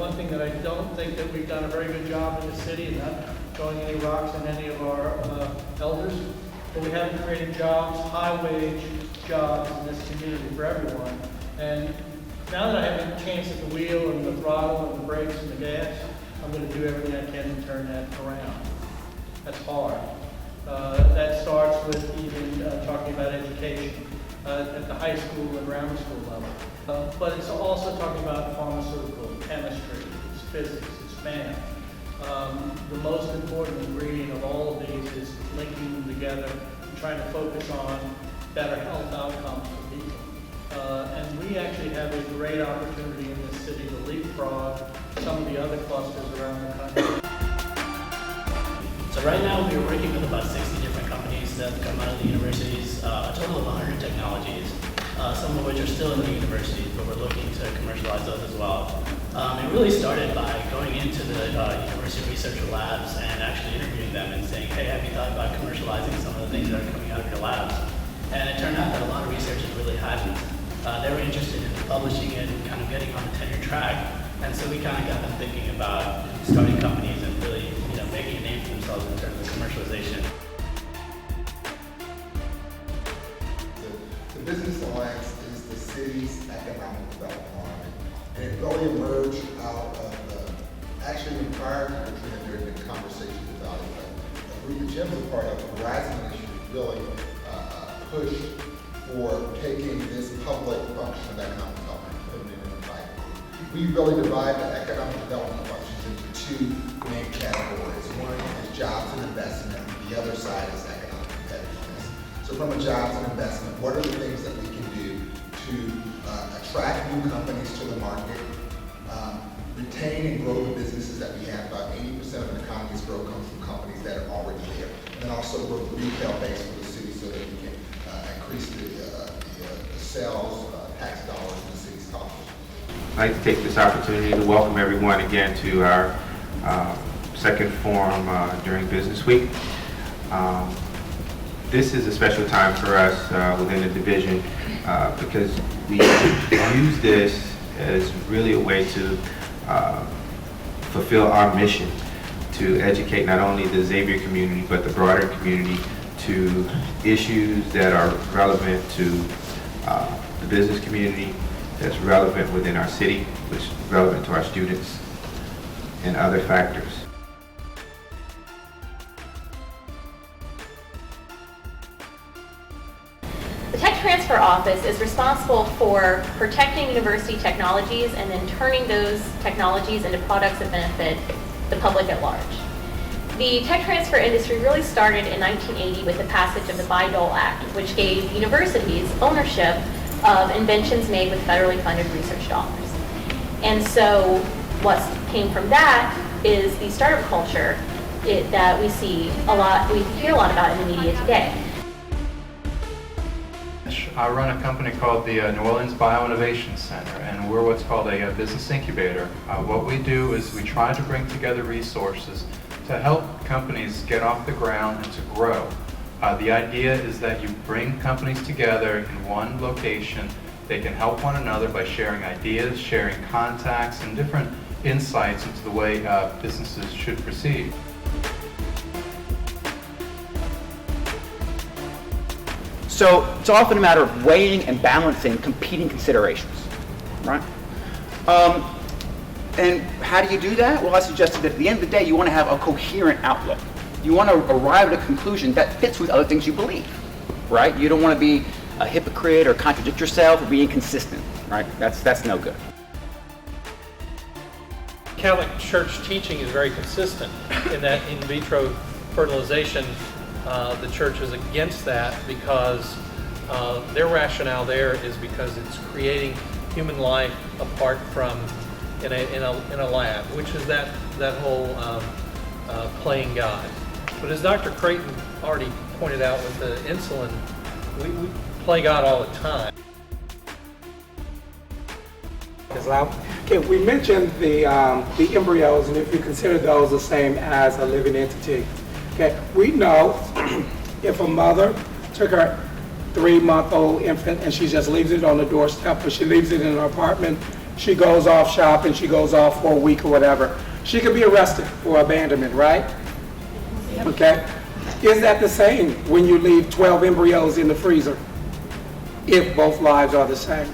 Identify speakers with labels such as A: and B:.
A: one thing that I don't think that we've done a very good job in the city, and not throwing any rocks at any of our elders, but we haven't created jobs, high-wage jobs in this community for everyone. And now that I have a chance at the wheel and the throttle and the brakes and the gas, I'm going to do everything I can to turn that around. That's hard. That starts with even talking about education at the high school and grammar school level. But it's also talking about pharmaceutical, chemistry, it's physics, it's math. The most important ingredient of all of these is linking them together and trying to focus on better health outcomes for people. And we actually have a great opportunity in this city to leapfrog some of the other clusters around the country.
B: So right now we're working with about 60 different companies that come out of the universities, a total of 100 technologies, some of which are still in the universities, but we're looking to commercialize those as well. It really started by going into the university researcher labs and actually interviewing them and saying, hey, have you thought about commercializing some of the things that are coming out of your labs? And it turned out that a lot of researchers really hadn't. They were interested in publishing it and kind of getting on the tenure track. And so we kind of got them thinking about starting companies and really, making a name for themselves in terms of commercialization.
C: The Business Alliance is the city's economic development arm, and it really emerged out of actually when prior to Katrina, there had been conversations about it, but a group that Jim was a part of, the Horizon Initiative, really pushed for taking this public function of economic development and putting it in a private group. We really divide the economic development functions into two main categories. One is jobs and investment, the other side is economic competitiveness. So from a jobs and investment, what are the things that we can do to attract new companies to the market, retain and grow the businesses that we have? About 80% of the economy's growth comes from companies that are already there. And then also grow the retail base for the city so that we can increase the sales, tax dollars in the city's coffers.
D: I'd like to take this opportunity to welcome everyone again to our second forum during Business Week. This is a special time for us within the division because we use this as really a way to fulfill our mission to educate not only the Xavier community but the broader community to issues that are relevant to the business community, that's relevant within our city, which is relevant to our students, and other factors.
E: The Tech Transfer Office is responsible for protecting university technologies and then turning those technologies into products that benefit the public at large. The tech transfer industry really started in 1980 with the passage of the Bayh-Dole Act, which gave universities ownership of inventions made with federally funded research dollars. And so what came from that is the startup culture that we see a lot, we hear a lot about in the media today.
F: I run a company called the New Orleans Bioinnovation Center, and we're what's called a business incubator. What we do is we try to bring together resources to help companies get off the ground and to grow. The idea is that you bring companies together in one location. They can help one another by sharing ideas, sharing contacts, and different insights into the way businesses should proceed.
G: So it's often a matter of weighing and balancing competing considerations, right? And how do you do that? Well, I suggested that at the end of the day, you want to have a coherent outlook. You want to arrive at a conclusion that fits with other things you believe, right? You don't want to be a hypocrite or contradict yourself or be inconsistent, right? That's no good.
A: Catholic Church teaching is very consistent in that in vitro fertilization, the church is against that because their rationale there is because it's creating human life apart from in a lab, which is that whole playing God. But as Dr. Creighton already pointed out with the insulin, we play God all the time.
H: Okay, we mentioned the embryos, and if you consider those the same as a living entity. Okay, we know if a mother took her 3-month-old infant and she just leaves it on the doorstep, or she leaves it in an apartment she goes off shopping, she goes off for a week or whatever, she could be arrested for abandonment, right? Okay? Is that the same when you leave 12 embryos in the freezer? If both lives are the same?